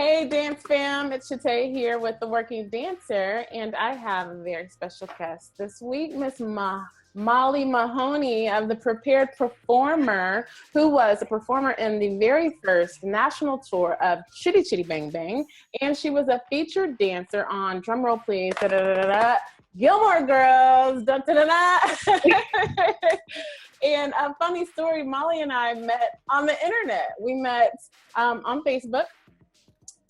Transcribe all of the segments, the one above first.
Hey, Dance Fam, it's Shatay here with The Working Dancer, and I have a very special guest this week, Miss Molly Mahoney of the Prepared Performer, who was a performer in the very first national tour of Chitty Chitty Bang Bang, and she was a featured dancer on, drumroll please, Gilmore Girls, And a funny story, Molly and I met on the internet. We met on Facebook.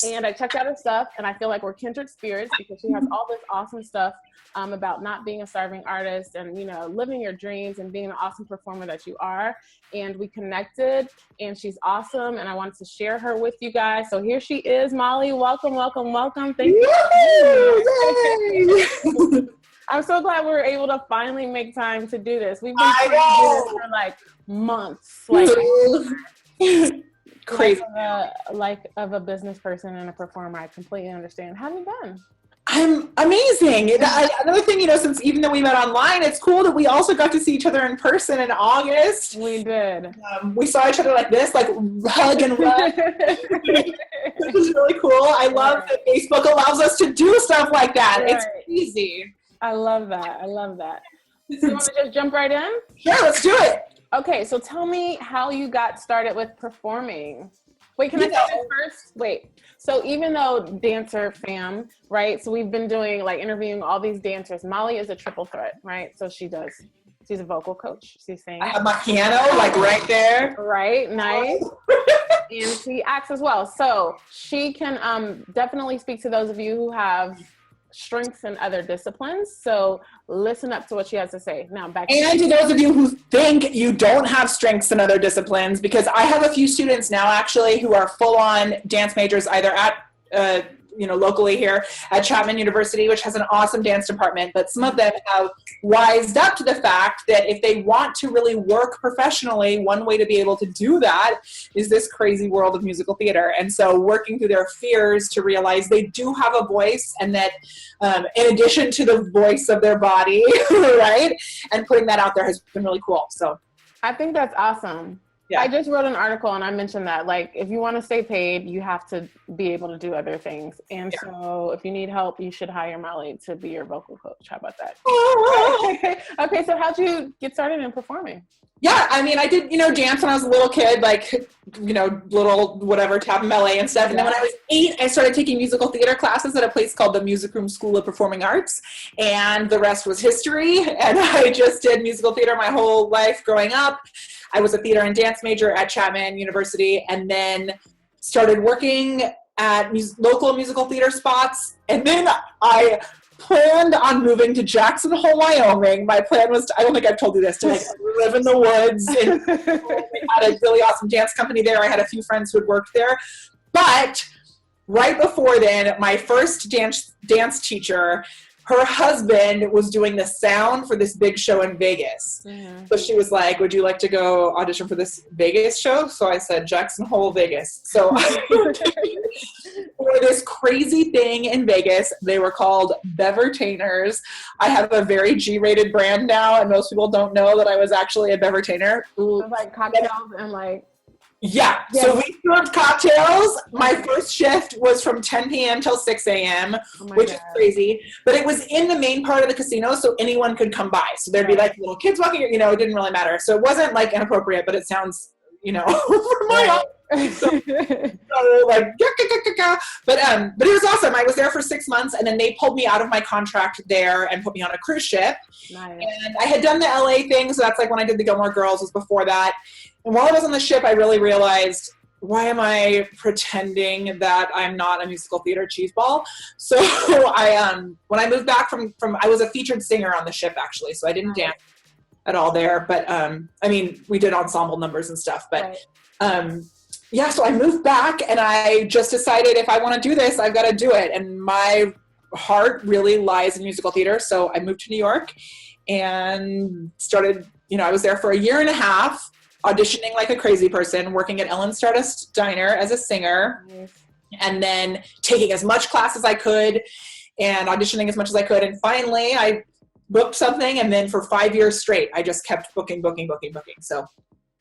And I checked out her stuff, and I feel like we're kindred spirits because she has all this awesome stuff about not being a starving artist and, you know, living your dreams and being an awesome performer that you are. And we connected, and she's awesome, and I wanted to share her with you guys. So here she is, Molly. Welcome, welcome, welcome. Thank you. I'm so glad we were able to finally make time to do this. We've been trying to do this for like months. Crazy. Of a business person and a performer, I completely understand. How have you been? I'm amazing. Another thing, since even though we met online, it's cool that we also got to see each other in person in August. We did. We saw each other like this, like hug and run. Which is really cool. I love that Facebook allows us to do stuff like that. Right. It's easy. I love that. So you want to just jump right in? Sure, let's do it. Okay, so tell me how you got started with performing. Wait, can I say this first? Wait. So even though Dancer Fam, right? So we've been doing interviewing all these dancers. Molly is a triple threat, right? So she's a vocal coach. She sings. I have my piano right there. Right, nice. And she acts as well. So she can definitely speak to those of you who have strengths in other disciplines. So listen up to what she has to say. Now back to those of you who think you don't have strengths in other disciplines, because I have a few students now actually who are full-on dance majors either at locally here at Chapman University, which has an awesome dance department, but some of them have wised up to the fact that if they want to really work professionally, one way to be able to do that is this crazy world of musical theater. And so working through their fears to realize they do have a voice, and that in addition to the voice of their body, right, and putting that out there has been really cool. So I think that's awesome. Yeah. I just wrote an article and I mentioned that, if you want to stay paid, you have to be able to do other things. And so if you need help, you should hire Molly to be your vocal coach. How about that? Okay, so how'd you get started in performing? Yeah, I did, dance when I was a little kid, little whatever, tap and ballet and stuff. And then when I was 8, I started taking musical theater classes at a place called the Music Room School of Performing Arts. And the rest was history. And I just did musical theater my whole life growing up. I was a theater and dance major at Chapman University, and then started working at local musical theater spots. And then I planned on moving to Jackson Hole, Wyoming. My plan was I don't think I've told you this, to live in the woods. And I had a really awesome dance company there. I had a few friends who had worked there. But right before then, my first dance teacher, her husband was doing the sound for this big show in Vegas. Mm-hmm. So she was like, would you like to go audition for this Vegas show? So I said, Jackson Hole, Vegas. So for this crazy thing in Vegas, they were called Bevertainers. I have a very G-rated brand now, and most people don't know that I was actually a Bevertainer. Like cocktails and Yeah. So we served cocktails. My first shift was from 10 p.m. till 6 a.m., which is crazy. But it was in the main part of the casino, so anyone could come by. So there'd be little kids walking, it didn't really matter. So it wasn't inappropriate, but it sounds, for my but it was awesome. I was there for 6 months, and then they pulled me out of my contract there and put me on a cruise ship. Nice. And I had done the LA thing, so that's when I did the Gilmore Girls was before that. And while I was on the ship, I really realized, why am I pretending that I'm not a musical theater cheeseball? So when I moved back from I was a featured singer on the ship actually, so I didn't dance at all there, but we did ensemble numbers and stuff, but so I moved back and I just decided if I want to do this, I've got to do it. And my heart really lies in musical theater. So I moved to New York and started, I was there for a year and a half, auditioning like a crazy person, working at Ellen Stardust Diner as a singer, and then taking as much class as I could and auditioning as much as I could. And finally I booked something, and then for 5 years straight, I just kept booking. So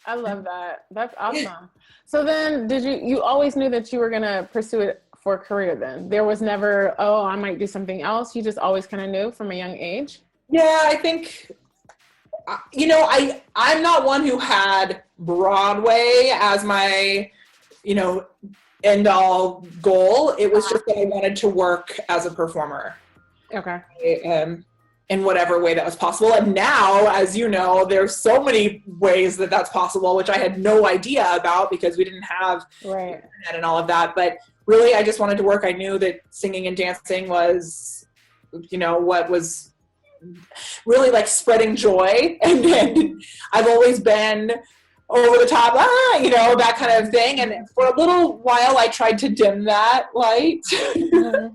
I love that. That's awesome. So then you always knew that you were going to pursue it for a career then? There was never, oh, I might do something else. You just always kind of knew from a young age? Yeah, I think, I'm not one who had Broadway as my, end all goal. It was just that I wanted to work as a performer. Okay. In whatever way that was possible. And now, as you know, there's so many ways that that's possible, which I had no idea about because we didn't have internet and all of that. But really, I just wanted to work. I knew that singing and dancing was, what was really like spreading joy. And I've always been over the top, that kind of thing. And for a little while, I tried to dim that light. Mm-hmm.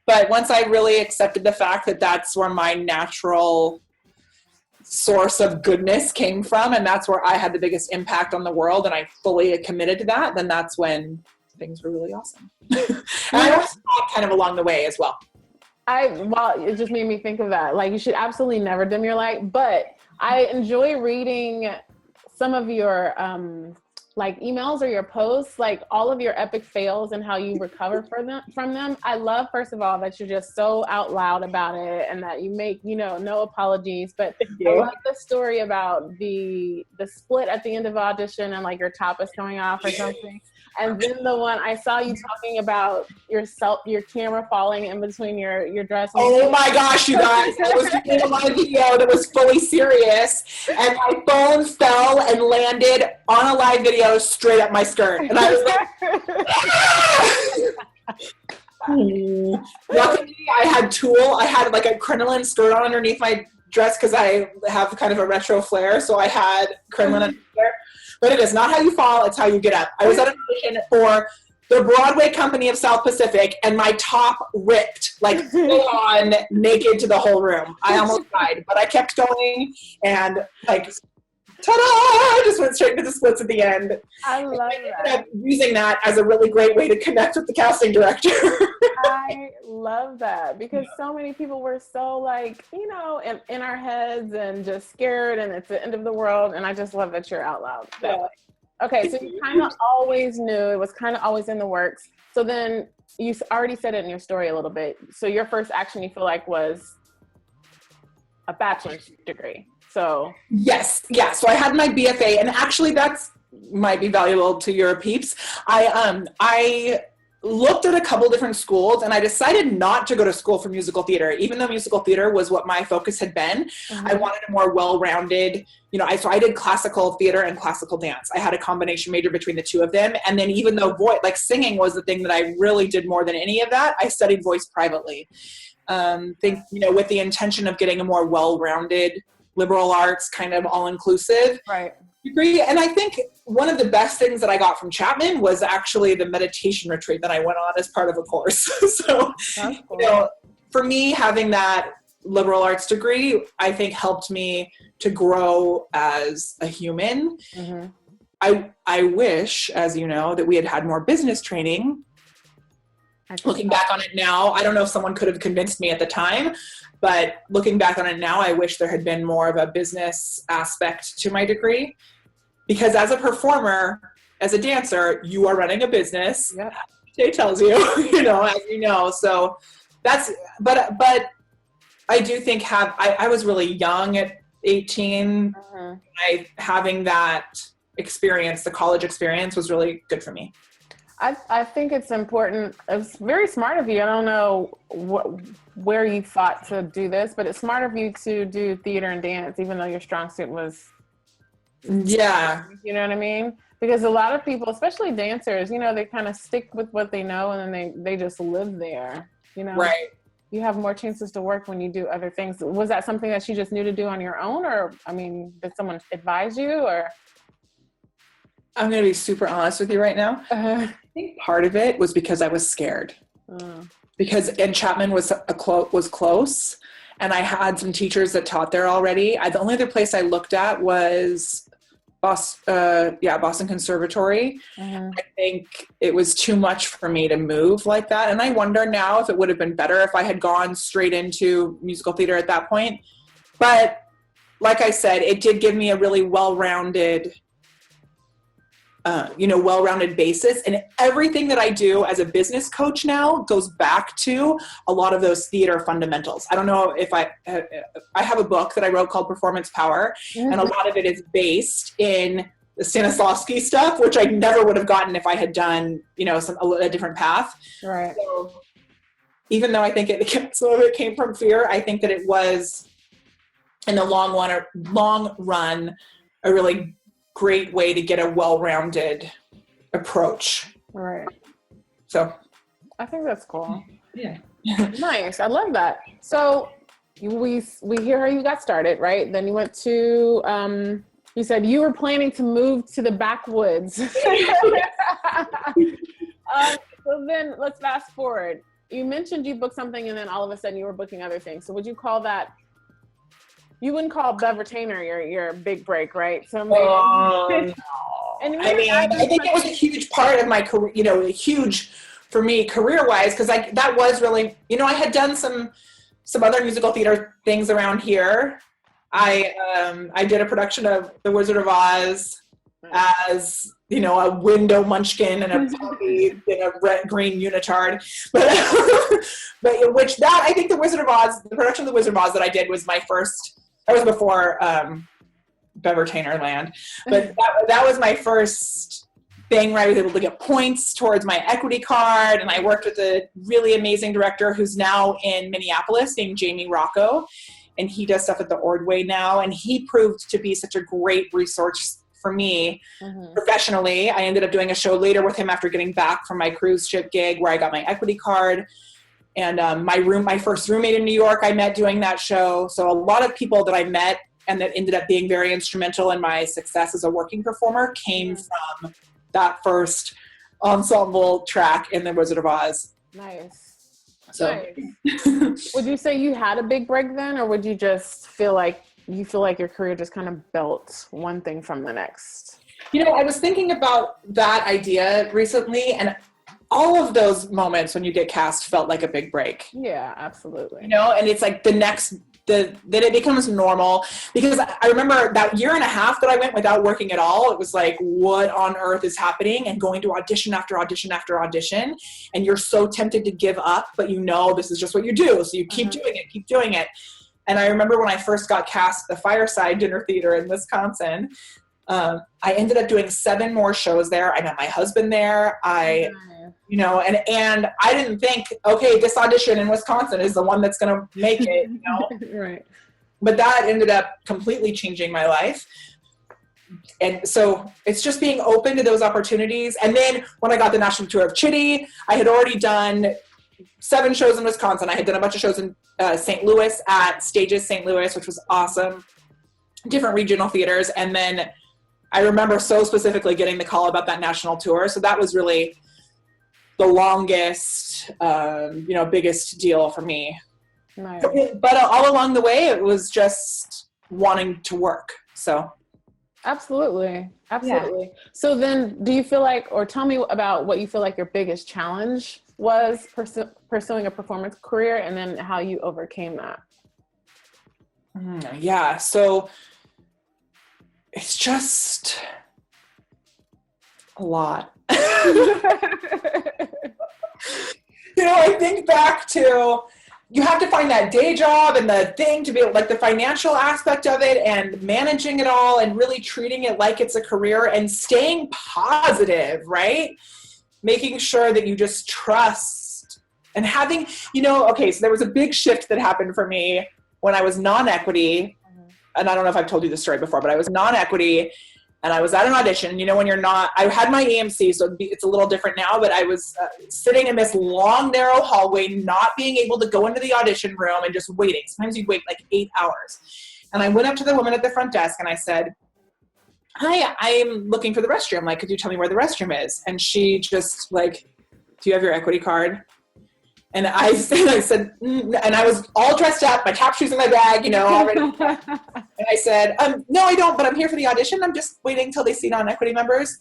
But once I really accepted the fact that that's where my natural source of goodness came from, and that's where I had the biggest impact on the world, and I fully committed to that, then that's when things were really awesome. And I was kind of along the way as well. It just made me think of that. Like, you should absolutely never dim your light, but I enjoy reading some of your like emails or your posts, like all of your epic fails and how you recover from them. I love, first of all, that you're just so out loud about it and that you make, no apologies. But I love the story about the split at the end of audition and like your top is coming off or something. And then the one I saw you talking about your camera falling in between your dress. Oh my gosh, you guys. I was doing a live video that was fully serious, and my phone fell and landed on a live video straight up my skirt. And I was like, luckily I had tulle. I had like a crinoline skirt on underneath my dress because I have kind of a retro flair. So I had crinoline underneath there. But it is not how you fall, it's how you get up. I was at an audition for the Broadway company of South Pacific, and my top ripped, like full on naked to the whole room. I almost died, but I kept going, and like, ta-da! I just went straight to the splits at the end. I love that. I using that as a really great way to connect with the casting director. I love that because so many people were so like, in our heads and just scared and it's the end of the world. And I just love that you're out loud that way. Okay, so you kind of always knew, it was kind of always in the works. So then you already said it in your story a little bit. So your first action you feel like was a bachelor's degree. So yes. So I had my BFA, and actually that's might be valuable to your peeps. I looked at a couple different schools, and I decided not to go to school for musical theater, even though musical theater was what my focus had been. Mm-hmm. I wanted a more well-rounded, so I did classical theater and classical dance. I had a combination major between the two of them. And then even though singing was the thing that I really did more than any of that, I studied voice privately. With the intention of getting a more well-rounded liberal arts kind of all-inclusive degree. And I think one of the best things that I got from Chapman was actually the meditation retreat that I went on as part of a course. So, cool. For me, having that liberal arts degree, I think helped me to grow as a human. Mm-hmm. I wish, as you know, that we had had more business training. Looking back on it now, I don't know if someone could have convinced me at the time, but looking back on it now, I wish there had been more of a business aspect to my degree. Because as a performer, as a dancer, you are running a business. Yep. Jay tells you, as you know. So that's, but I do think I was really young at 18. Mm-hmm. Having that experience, the college experience, was really good for me. I think it's important. It's very smart of you. I don't know where you thought to do this, but it's smart of you to do theater and dance, even though your strong suit was. Yeah. You know what I mean? Because a lot of people, especially dancers, they kind of stick with what they know and then they just live there, Right. You have more chances to work when you do other things. Was that something that you just knew to do on your own? Or, did someone advise you or? I'm going to be super honest with you right now. I think part of it was because I was scared. And Chapman was close, and I had some teachers that taught there already. The only other place I looked at was Boston Conservatory. I think it was too much for me to move like that. And I wonder now if it would have been better if I had gone straight into musical theater at that point. But like I said, it did give me a really well-rounded well-rounded basis. And everything that I do as a business coach now goes back to a lot of those theater fundamentals. I don't know if I have a book that I wrote called Performance Power, and a lot of it is based in the Stanislavski stuff, which I never would have gotten if I had done, a different path. Right. So even though I think some of it came from fear, I think that it was in the long run, a really great way to get a well-rounded approach. Right. So I think that's cool. Yeah. Nice. I love that. So we hear how you got started, right? Then you went to, you said you were planning to move to the backwoods. So then let's fast forward. You mentioned you booked something and then all of a sudden you were booking other things. So would you call that, you wouldn't call Bev Retainer your big break, right? So maybe, no. I think it was a huge part of my career, huge for me career-wise, because that was really, I had done some other musical theater things around here. I did a production of The Wizard of Oz as, a window munchkin and a puppy in a red-green unitard. But I think The Wizard of Oz, the production of The Wizard of Oz that I did was my first. That was before Bev Retainer land, but that was my first thing where I was able to get points towards my equity card, and I worked with a really amazing director who's now in Minneapolis named Jamie Rocco, and he does stuff at the Broadway now, and he proved to be such a great resource for me professionally. I ended up doing a show later with him after getting back from my cruise ship gig where I got my equity card. And my first roommate in New York, I met doing that show. So a lot of people that I met and that ended up being very instrumental in my success as a working performer came from that first ensemble track in The Wizard of Oz. Nice. So, nice. Would you say you had a big break then, or would you just feel like your career just kind of built one thing from the next? I was thinking about that idea recently, and all of those moments when you get cast felt like a big break. Yeah, absolutely. And it's like then it becomes normal, because I remember that year and a half that I went without working at all. It was like, what on earth is happening? And going to audition after audition after audition. And you're so tempted to give up, but this is just what you do. So you keep doing it. And I remember when I first got cast at the Fireside Dinner Theater in Wisconsin, I ended up doing 7 more shows there. I met my husband there. And I didn't think, okay, this audition in Wisconsin is the one that's going to make it, Right. But that ended up completely changing my life. And so it's just being open to those opportunities. And then when I got the national tour of Chitty, I had already done 7 shows in Wisconsin. I had done a bunch of shows in St. Louis at Stages St. Louis, which was awesome. Different regional theaters. And then I remember so specifically getting the call about that national tour. So that was really the longest, biggest deal for me. Nice. But all along the way, it was just wanting to work. So. Absolutely. Yeah. So then do you feel like, or tell me about what you feel like your biggest challenge was pursuing a performance career, and then how you overcame that? Yeah. So it's just a lot. I think back to, you have to find that day job and the thing to be like the financial aspect of it and managing it all and really treating it like it's a career and staying positive, right? Making sure that you just trust and having, so there was a big shift that happened for me when I was non-equity. And I don't know if I've told you this story before, but I was non-equity and I was at an audition. When you're not, I had my EMC, so it's a little different now, but I was sitting in this long, narrow hallway, not being able to go into the audition room and just waiting. Sometimes you wait like 8 hours. And I went up to the woman at the front desk and I said, "Hi, I'm looking for the restroom. Like, could you tell me where the restroom is?" And she just like, "Do you have your equity card?" And I said, and I was all dressed up, my tap shoes in my bag, already. And I said, "No, I don't, but I'm here for the audition. I'm just waiting until they see non-equity members."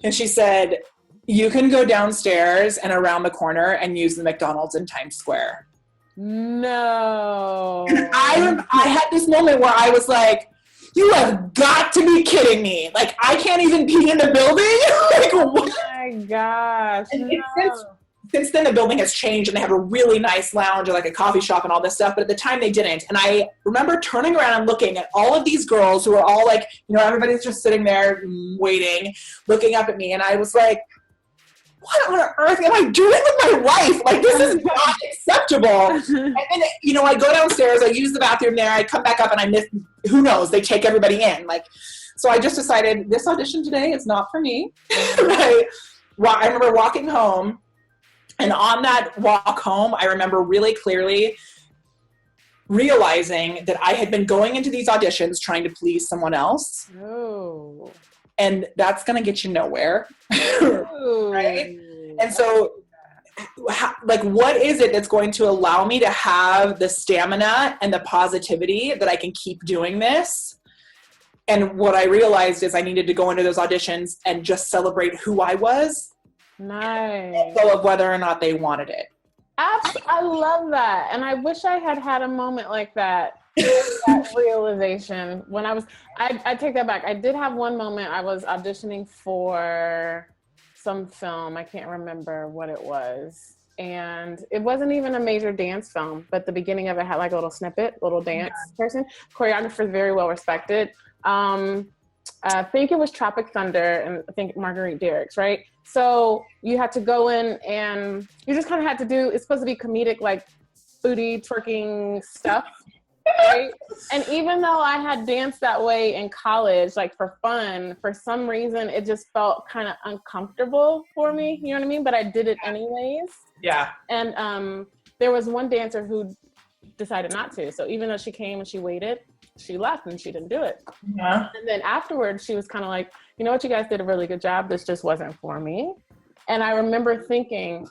And she said, "You can go downstairs and around the corner and use the McDonald's in Times Square." No. I had this moment where I was like, you have got to be kidding me. Like, I can't even pee in the building. Like, what? Oh my gosh. And No. since then, the building has changed and they have a really nice lounge or like a coffee shop and all this stuff. But at the time they didn't. And I remember turning around and looking at all of these girls who are all like, you know, everybody's just sitting there waiting, looking up at me. And I was like, what on earth am I doing with my life? Like, this is not acceptable. And then, you know, I go downstairs, I use the bathroom there, I come back up and I miss, who knows, they take everybody in. Like, so I just decided this audition today is not for me. Right? Well, I remember walking home, and on that walk home, I remember really clearly realizing that I had been going into these auditions trying to please someone else. Oh. And that's going to get you nowhere. Right? And so, like, what is it that's going to allow me to have the stamina and the positivity that I can keep doing this? And what I realized is I needed to go into those auditions and just celebrate who I was. Nice. So of whether or not they wanted it. I love that. And I wish I had had a moment like that. That realization when I take that back. I did have one moment. I was auditioning for some film. I can't remember what it was. And it wasn't even a major dance film, but the beginning of it had like a little snippet, little dance person. Choreographer, very well respected. I think it was Tropic Thunder and I think Marguerite Derricks, right? So you had to go in and you just kind of had to do, it's supposed to be comedic, like booty twerking stuff, right? And even though I had danced that way in college, like for fun, for some reason, it just felt kind of uncomfortable for me, you know what I mean? But I did it anyways. Yeah. And there was one dancer who decided not to. So even though she came and she waited, she left and she didn't do it. Yeah. And then afterwards, she was kind of like, you know what, you guys did a really good job. This just wasn't for me. And I remember thinking,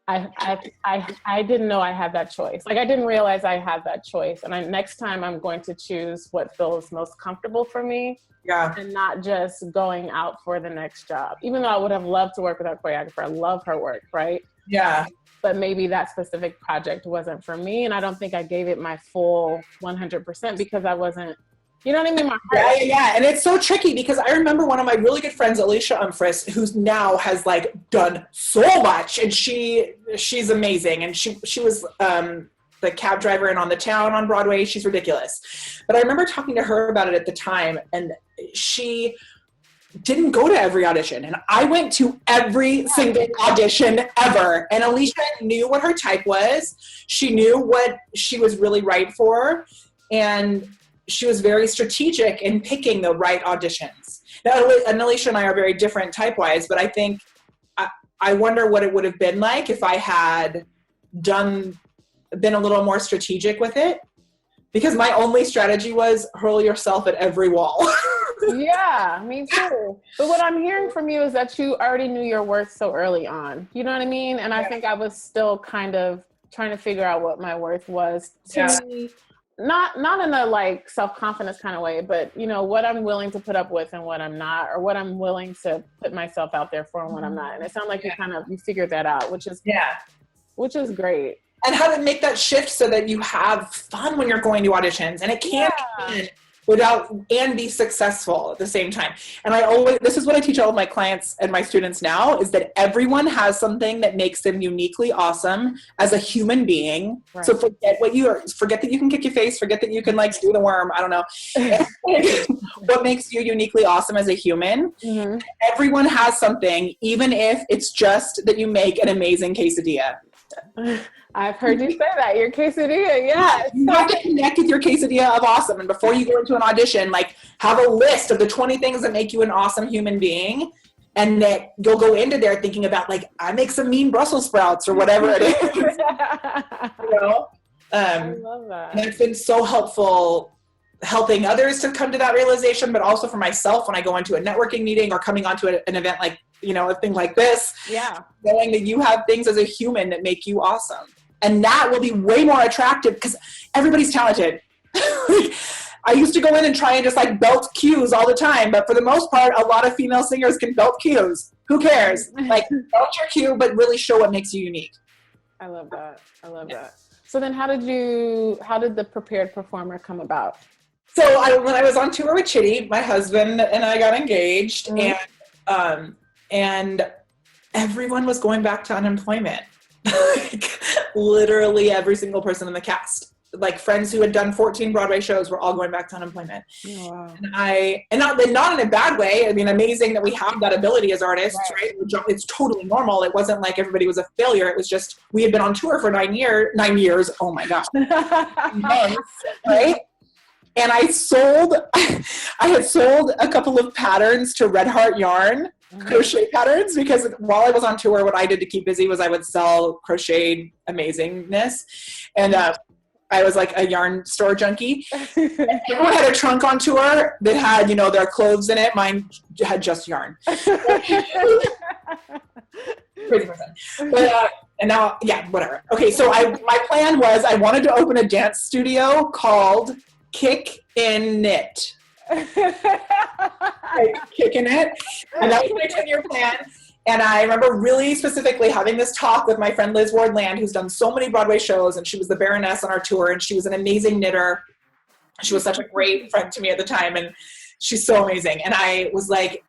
I didn't know I had that choice. Like, I didn't realize I had that choice. And next time I'm going to choose what feels most comfortable for me. Yeah. And not just going out for the next job. Even though I would have loved to work with our choreographer. I love her work, right? Yeah. But maybe that specific project wasn't for me. And I don't think I gave it my full 100% because I wasn't, you know what I mean? Yeah. And it's so tricky because I remember one of my really good friends, Alicia Umfris, who's now has like done so much, and she's amazing. And she was the cab driver and On the Town on Broadway. She's ridiculous. But I remember talking to her about it at the time, and she didn't go to every audition, and I went to every single audition ever. And Alicia knew what her type was. She knew what she was really right for, and she was very strategic in picking the right auditions. Now, and Alicia and I are very different type-wise, but I think I wonder what it would have been like if I had been a little more strategic with it, because my only strategy was hurl yourself at every wall. Yeah, me too. But what I'm hearing from you is that you already knew your worth so early on. You know what I mean? And I think I was still kind of trying to figure out what my worth was to me. Not in a like self-confidence kind of way, but you know, what I'm willing to put up with and what I'm not, or what I'm willing to put myself out there for and what I'm not. And it sounds like you figured that out, which is great. And how to make that shift so that you have fun when you're going to auditions, and it can't be and be successful at the same time. And this is what I teach all of my clients and my students now, is that everyone has something that makes them uniquely awesome as a human being. Right. So forget that you can kick your face, forget that you can like do the worm, I don't know. What makes you uniquely awesome as a human? Mm-hmm. Everyone has something, even if it's just that you make an amazing quesadilla. I've heard you say that, your quesadilla, yeah. You have to connect with your quesadilla of awesome. And before you go into an audition, like, have a list of the 20 things that make you an awesome human being. And that you'll go into there thinking about, like, I make some mean Brussels sprouts or whatever it is. You know? I love that. And it's been so helpful helping others to come to that realization, but also for myself when I go into a networking meeting or coming onto an event like, you know, a thing like this. Yeah. Knowing that you have things as a human that make you awesome. And that will be way more attractive because everybody's talented. I used to go in and try and just like belt cues all the time. But for the most part, a lot of female singers can belt cues. Who cares? Like, belt your cue, but really show what makes you unique. I love that. I love that. So then how did the prepared performer come about? So when I was on tour with Chitty, my husband and I got engaged, and everyone was going back to unemployment. Like, literally every single person in the cast. Like, friends who had done 14 Broadway shows were all going back to unemployment. Oh, wow. And not in a bad way. I mean, amazing that we have that ability as artists, right? It's totally normal. It wasn't like everybody was a failure. It was just, we had been on tour for 9 years. Oh my gosh. Right? And I had sold a couple of patterns to Red Heart Yarn, crochet patterns, because while I was on tour, what I did to keep busy was I would sell crocheted amazingness. And, I was like a yarn store junkie. Everyone had a trunk on tour that had, their clothes in it. Mine had just yarn. Crazy person. But, and now, whatever. Okay, so my plan was I wanted to open a dance studio called Kick in Knit. Kick in It. And that was my 10-year plan. And I remember really specifically having this talk with my friend Liz Wardland, who's done so many Broadway shows, and she was the Baroness on our tour, and she was an amazing knitter. She was such a great friend to me at the time, and she's so amazing. And I was like,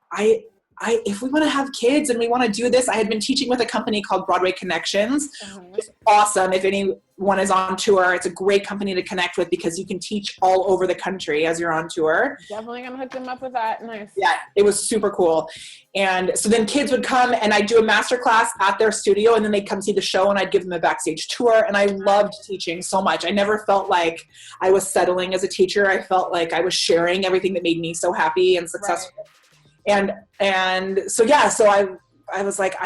if we want to have kids and we want to do this, I had been teaching with a company called Broadway Connections. It's awesome. If anyone is on tour, it's a great company to connect with because you can teach all over the country as you're on tour. Definitely going to hook them up with that. Nice. Yeah, it was super cool. And so then kids would come and I'd do a master class at their studio, and then they'd come see the show and I'd give them a backstage tour. And I loved teaching so much. I never felt like I was settling as a teacher. I felt like I was sharing everything that made me so happy and successful. Right. And so I was like,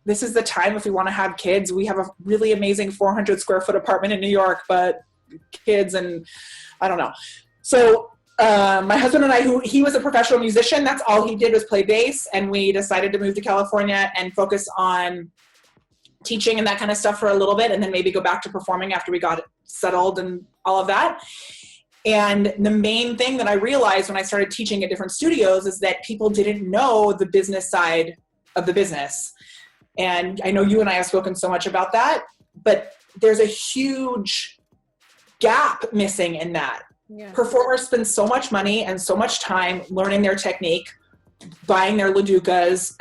this is the time if we want to have kids. We have a really amazing 400 square foot apartment in New York, but kids, and I don't know. So my husband and I, he was a professional musician, that's all he did was play bass, and we decided to move to California and focus on teaching and that kind of stuff for a little bit, and then maybe go back to performing after we got settled and all of that. And the main thing that I realized when I started teaching at different studios is that people didn't know the business side of the business. And I know you and I have spoken so much about that, but there's a huge gap missing in that. Yeah. Performers spend so much money and so much time learning their technique, buying their Laducas,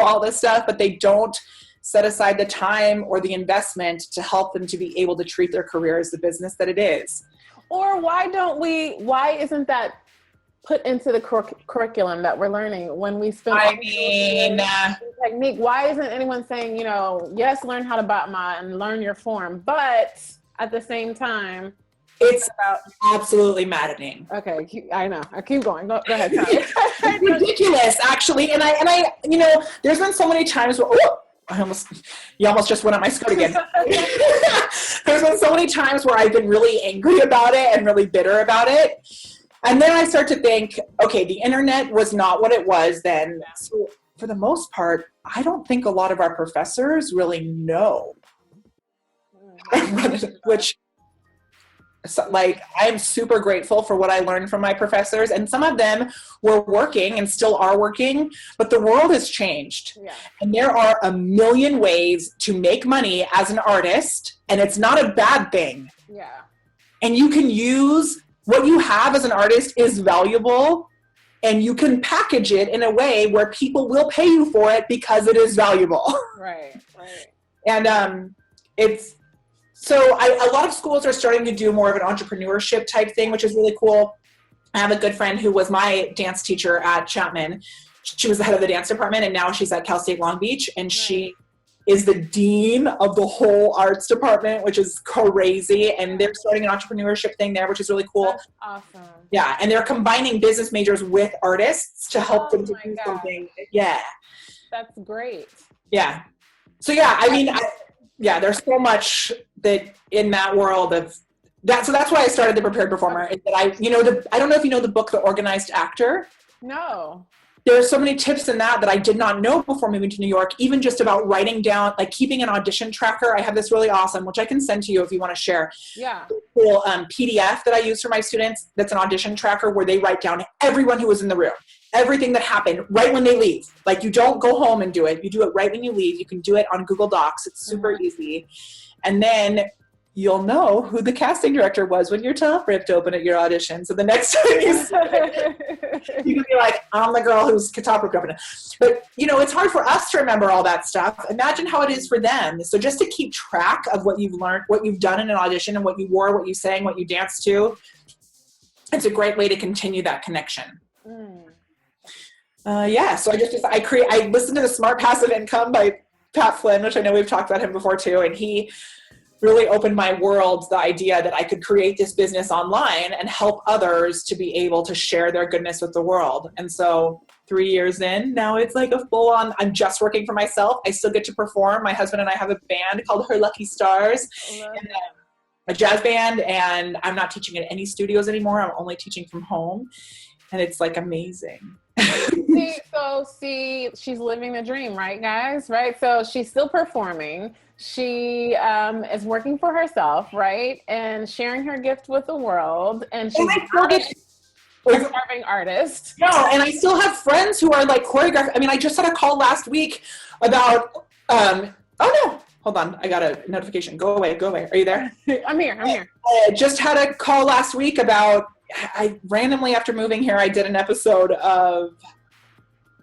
all this stuff, but they don't set aside the time or the investment to help them to be able to treat their career as the business that it is. Or why isn't that put into the curriculum that we're learning when we spend technique? Why isn't anyone saying, yes, learn how to batma and learn your form, but at the same time, it's absolutely maddening. Okay, I know. I keep going. Go ahead. It's ridiculous, actually. And I there's been so many times where, you almost just went up my skirt again. There's been so many times where I've been really angry about it and really bitter about it. And then I start to think, okay, the internet was not what it was then. So for the most part, I don't think a lot of our professors really know. Which, I'm super grateful for what I learned from my professors, and some of them were working and still are working, but the world has changed. Yeah. And there are a million ways to make money as an artist, and it's not a bad thing. Yeah. And you can use what you have as an artist is valuable, and you can package it in a way where people will pay you for it because it is valuable. Right. And So a lot of schools are starting to do more of an entrepreneurship type thing, which is really cool. I have a good friend who was my dance teacher at Chapman. She was the head of the dance department, and now she's at Cal State Long Beach, and she is the dean of the whole arts department, which is crazy. And they're starting an entrepreneurship thing there, which is really cool. That's awesome. Yeah, and they're combining business majors with artists to help them to do something. Yeah. That's great. Yeah. So there's so much that in that world of that. So that's why I started The Prepared Performer. Is that I don't know if you know the book, The Organized Actor. No. There are so many tips in that I did not know before moving to New York, even just about writing down, like keeping an audition tracker. I have this really awesome, which I can send to you if you want to share. Yeah. Cool PDF that I use for my students. That's an audition tracker where they write down everyone who was in the room, everything that happened right when they leave. Like, you don't go home and do it. You do it right when you leave. You can do it on Google Docs. It's super easy. And then you'll know who the casting director was when your top ripped open at your audition. So the next time you see it, you can be like, I'm the girl who's top ripped open. But, you know, it's hard for us to remember all that stuff. Imagine how it is for them. So just to keep track of what you've learned, what you've done in an audition and what you wore, what you sang, what you danced to, it's a great way to continue that connection. So I listened to The Smart Passive Income by Pat Flynn, which I know we've talked about him before too. And he really opened my world, the idea that I could create this business online and help others to be able to share their goodness with the world. And so 3 years in, now it's like a full on, I'm just working for myself. I still get to perform. My husband and I have a band called Her Lucky Stars, and, a jazz band, and I'm not teaching at any studios anymore. I'm only teaching from home. And it's like amazing. See, she's living the dream, right, guys? Right? So she's still performing. She is working for herself, right? And sharing her gift with the world. And she's a starving artist. No, and I still have friends who are like choreographers. I mean, I just had a call last week about, oh no, hold on. I got a notification. Go away. Are you there? I'm here. I just had a call last week about, I randomly after moving here, I did an episode of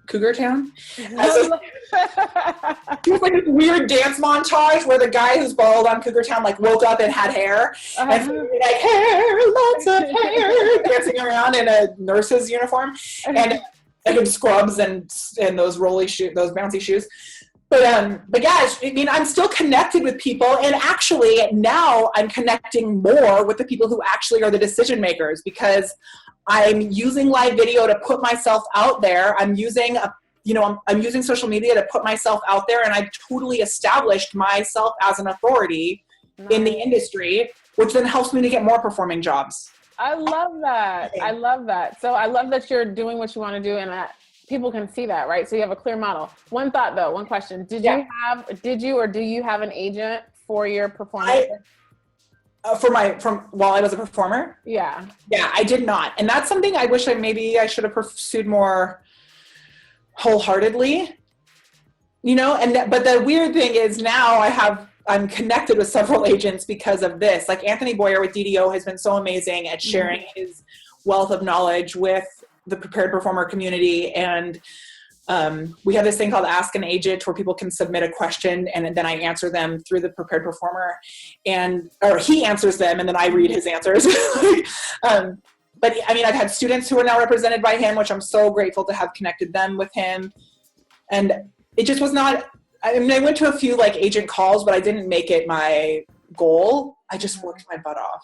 Cougar Town. It was like this weird dance montage where the guy who's bald on Cougar Town like woke up and had hair. And so he'd be like, hair, lots of hair, dancing around in a nurse's uniform and like in scrubs and those those bouncy shoes. But yeah, I mean, I'm still connected with people, and actually now I'm connecting more with the people who actually are the decision makers, because I'm using live video to put myself out there. I'm using I'm using social media to put myself out there, and I've totally established myself as an authority in the industry, which then helps me to get more performing jobs. I love that. So I love that you're doing what you want to do, and that people can see that, right? So you have a clear model. One question. Do you have an agent for your performance? From while I was a performer? Yeah, I did not. And that's something I wish I should have pursued more wholeheartedly, but the weird thing is now I'm connected with several agents because of this. Like Anthony Boyer with DDO has been so amazing at sharing his wealth of knowledge with the prepared performer community. And we have this thing called Ask an Agent, where people can submit a question and then I answer them through the prepared performer, or he answers them and then I read his answers. But I mean, I've had students who are now represented by him, which I'm so grateful to have connected them with him. And it just was not, I mean, I went to a few like agent calls, but I didn't make it my goal. I just worked my butt off.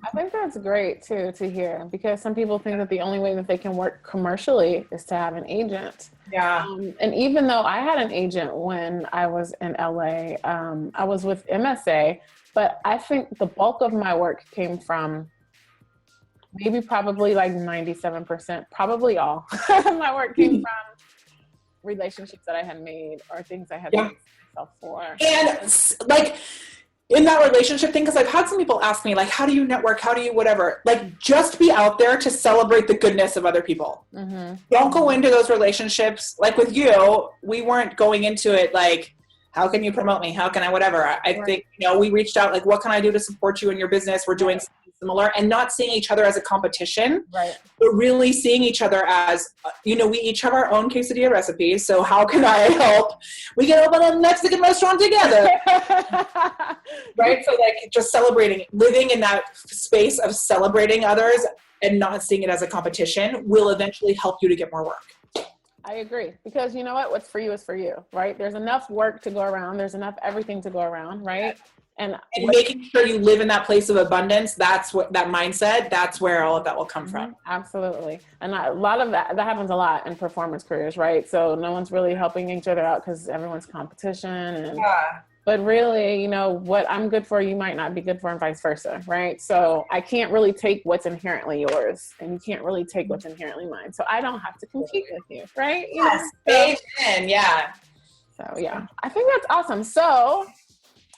I think that's great too to hear, because some people think that the only way that they can work commercially is to have an agent. Yeah. And even though I had an agent when I was in LA, I was with MSA, but I think the bulk of my work came from probably like 97%, probably all my work came from relationships that I had made or things I had made myself for. And like, in that relationship thing, because I've had some people ask me, like, how do you network? How do you whatever? Like, just be out there to celebrate the goodness of other people. Mm-hmm. Don't go into those relationships. Like with you, we weren't going into it like, how can you promote me? How can I whatever? I think, we reached out like, what can I do to support you in your business? We're doing something similar, and not seeing each other as a competition, but really seeing each other as, we each have our own quesadilla recipes. So how can I help? We can open a Mexican restaurant together. Right? So like just celebrating, living in that space of celebrating others and not seeing it as a competition will eventually help you to get more work. I agree, because you know what? What's for you is for you, right? There's enough work to go around. There's enough everything to go around, right? And making sure you live in that place of abundance, that's what that mindset, that's where all of that will come from. Absolutely. And a lot of that happens a lot in performance careers, right? So no one's really helping each other out because everyone's competition. But really, what I'm good for, you might not be good for, and vice versa, right? So I can't really take what's inherently yours, and you can't really take what's inherently mine. So I don't have to compete with you, right? Yeah. So yeah, I think that's awesome. So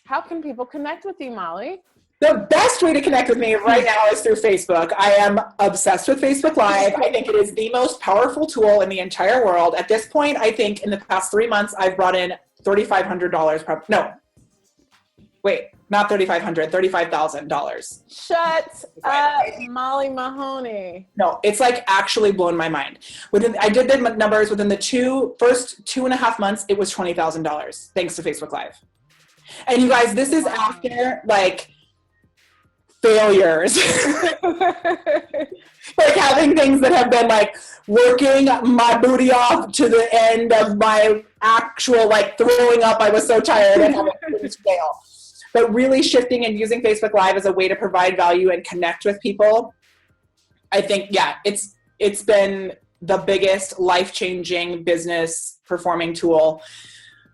how can people connect with you, Molly? The best way to connect with me right now is through Facebook. I am obsessed with Facebook Live. I think it is the most powerful tool in the entire world. At this point, I think in the past 3 months, I've brought in $3,500. Wait, not $3,500, $35,000. Shut up, Molly Mahoney. No, it's like actually blown my mind. I did the numbers within the first 2.5 months, it was $20,000 thanks to Facebook Live. And you guys, this is after like failures. Like having things that have been like working my booty off to the end of my actual like throwing up. I was so tired and having to fail. But really shifting and using Facebook Live as a way to provide value and connect with people. I think, yeah, it's been the biggest life-changing business performing tool.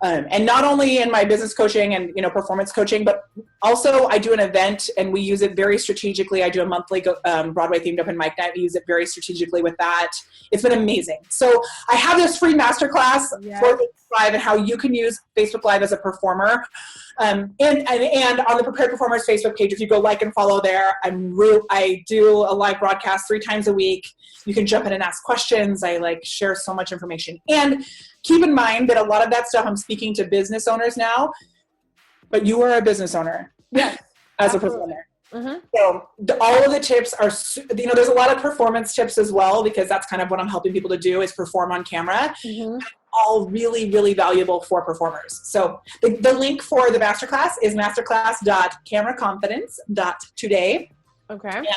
And not only in my business coaching and, performance coaching, but also I do an event and we use it very strategically. I do a monthly Broadway themed open mic night. We use it very strategically with that. It's been amazing. So I have this free masterclass for Facebook Live and how you can use Facebook Live as a performer. And on the Prepared Performers Facebook page, if you go like and follow there, I do a live broadcast 3 times a week. You can jump in and ask questions. I share so much information. And keep in mind that a lot of that stuff I'm speaking to business owners now, but you are a business owner as a performer. Mm-hmm. So all of the tips are, there's a lot of performance tips as well, because that's kind of what I'm helping people to do is perform on camera. Mm-hmm. All really, really valuable for performers. So the link for the masterclass is masterclass.cameraconfidence.today. Okay. And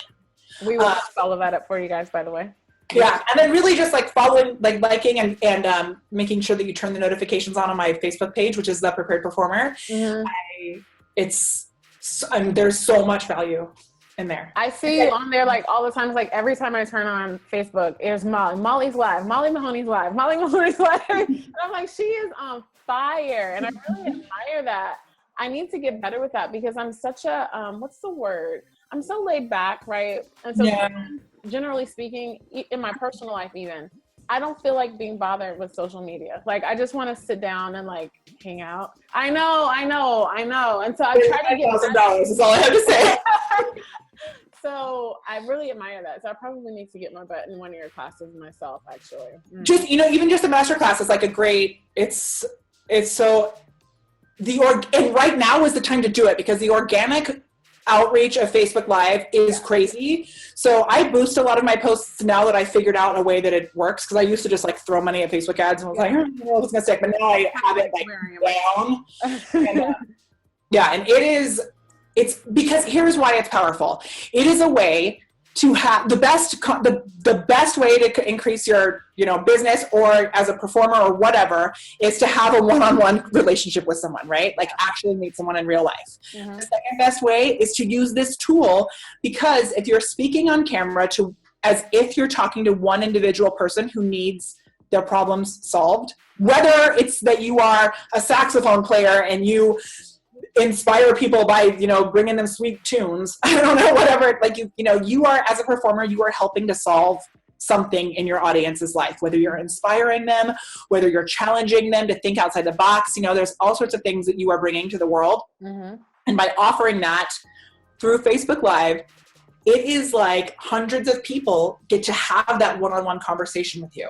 we will follow that up for you guys, by the way. Yeah, and then really just following, liking and making sure that you turn the notifications on my Facebook page, which is The Prepared Performer. Mm-hmm. There's so much value in there. I see you on there all the time. It's every time I turn on Facebook, there's Molly's live, Molly Mahoney's live, Molly Mahoney's live. And I'm she is on fire, and I really admire that. I need to get better with that because I'm such a what's the word? I'm so laid back, right? And so generally speaking, in my personal life even, I don't feel like being bothered with social media. I just want to sit down and hang out. I know. And so I try to get $1,000 is all I have to say. So I really admire that. So I probably need to get my butt in one of your classes myself, actually. Mm. Just, even just a master class is a great, it's so and right now is the time to do it because the organic outreach of Facebook Live is crazy. So I boost a lot of my posts now that I figured out a way that it works, because I used to just throw money at Facebook ads and I was I don't know if it's gonna stick, but now I have it down. And, and it's because here's why it's powerful. It is a way to have the best way to increase your business or as a performer or whatever is to have a one-on-one relationship with someone, right? Actually meet someone in real life. Mm-hmm. The second best way is to use this tool, because if you're speaking on camera as if you're talking to one individual person who needs their problems solved, whether it's that you are a saxophone player and you inspire people by bringing them sweet tunes, I don't know, whatever, you are, as a performer, you are helping to solve something in your audience's life, whether you're inspiring them, whether you're challenging them to think outside the box. There's all sorts of things that you are bringing to the world. Mm-hmm. And by offering that through Facebook Live, it is hundreds of people get to have that one-on-one conversation with you.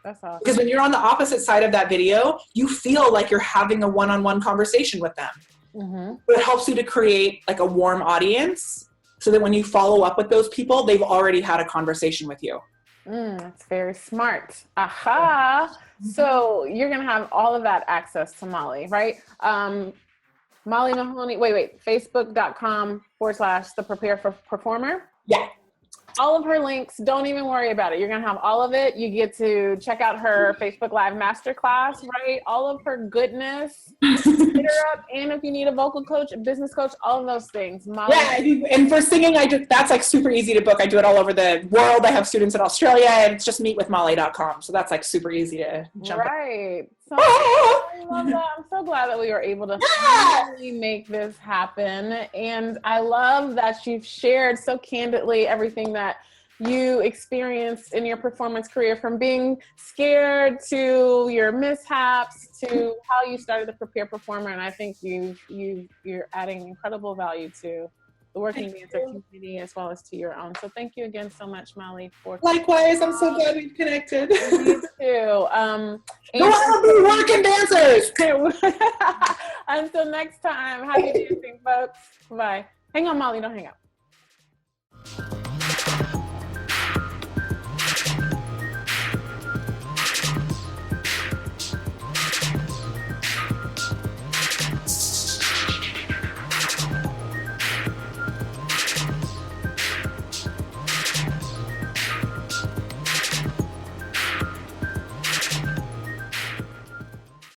That's awesome. Because when you're on the opposite side of that video, you feel like you're having a one-on-one conversation with them. Mm-hmm. But it helps you to create a warm audience so that when you follow up with those people, they've already had a conversation with you. That's very smart. Aha. Mm-hmm. So you're going to have all of that access to Molly, right? Molly Mahoney, Facebook.com/the Prepare for Performer. Yeah. All of her links, don't even worry about it. You're going to have all of it. You get to check out her Facebook Live Masterclass, right? All of her goodness. Hit her up. And if you need a vocal coach, a business coach, all of those things. Molly. Yeah, and for singing, that's super easy to book. I do it all over the world. I have students in Australia, and it's just meetwithmolly.com. So that's super easy to jump in. So I love that. I'm so glad that we were able to finally make this happen. And I love that you've shared so candidly everything that you experienced in your performance career, from being scared to your mishaps to how you started to Prepare Performer. And I think you're adding incredible value to the working dancer community as well as to your own. So thank you again so much, Molly. Likewise, I'm so glad we've connected. You too. Go out and be working dancers! Until next time, happy dancing, folks. Bye. Hang on, Molly, don't hang up.